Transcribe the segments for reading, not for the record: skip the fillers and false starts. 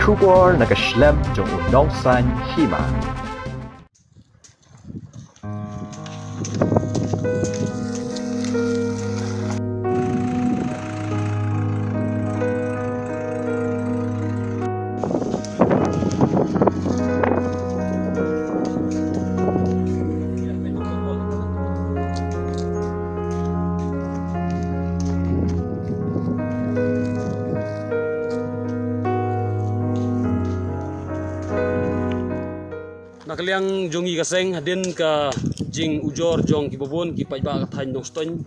出国那个 Schlemm 中农山起码。Nakaliang jongi kaseng hadin ka jing ujor jong ki bobon ki pajba ka thain noston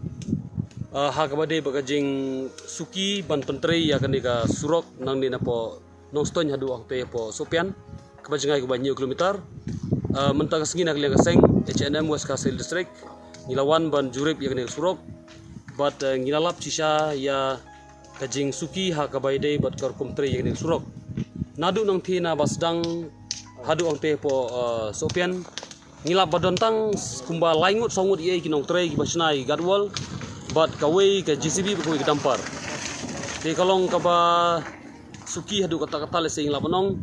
ha ka bade baga jing suki ban pentrei ya kani ka surok nang ni na po noston hadu ang te po sopian ka bajingai ka banyu kilometer mentang sengi nakaliang kaseng HNM West Kasel District ngilawan ban jurip ya kani surok bat ngilalap sisa ya ka jing suki ha ka bade bat kar kumtrei ya kani surok nadu nang thina basdang hadu ang te po sopian ngilap badontang kumba laingut songut iei kinong trei ki basnai gadwal bat kawei ke JCB ko ki dampar te kalong ka ba suki hadu kata kata le sing lapanong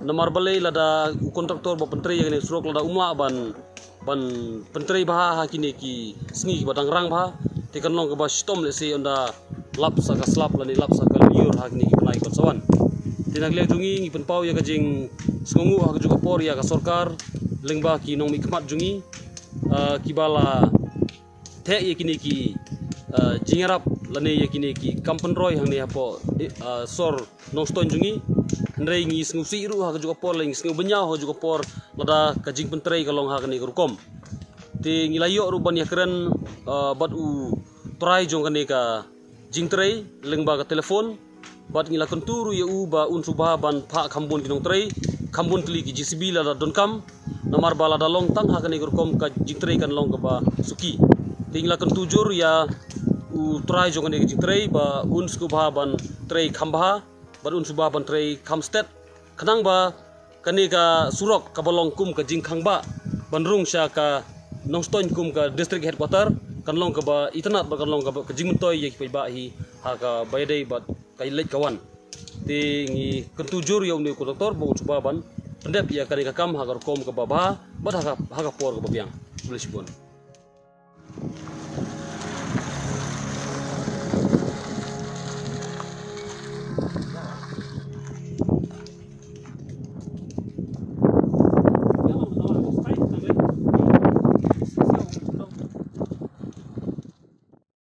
namar balai lada kontraktor ba pentrei yang surok lada umma ban pentrei bah ha kini ki sengi ki badang rang bah te kanong ka ba stom le se onda lap sa ka slap lani lap sa ka liur ha kini ki panai kon sawan tinagli jungi ngi penpau ya kajing sengungu ha juga por ya ka sorkar lengba ki nong mikmat jungi kibala the ya kini ki jingarap lane ya kini ki kampen roy hang ne apo sor nong ston jungi ndrei ngi sengu siru ha juga por leng sengu benyau ha juga por lada kajing pentrei kalong ha kani rukom ti ngilayo ruban ya keren bat u try jong kani ka jingtrei lengba ka telefon bat ngila konturu ya uba unsuba ban pha khambun kinong trei khambun tli ki JCB la donkam namar bala da long tang ha kani gorkom ka jingtrei kan long ka ba suki tingla kontujur ya u trai jong kani jingtrei ba unsku ba ban trei khamba ban unsuba ban trei khamstet khanang ba kani ka surok ka balong kum ka jing khangba banrung sha ka nongston kum ka district headquarter kan long ka ba itanat ba kan long ka ba ka jingtoy ya ki ba hi ha ka baydai bat kai lek kawan ti ngi kontujur ya uni ko doktor bo coba ban pendep ya kani ka kam ha ka kom ka baba bat ha ka por ka babiang boleh sipon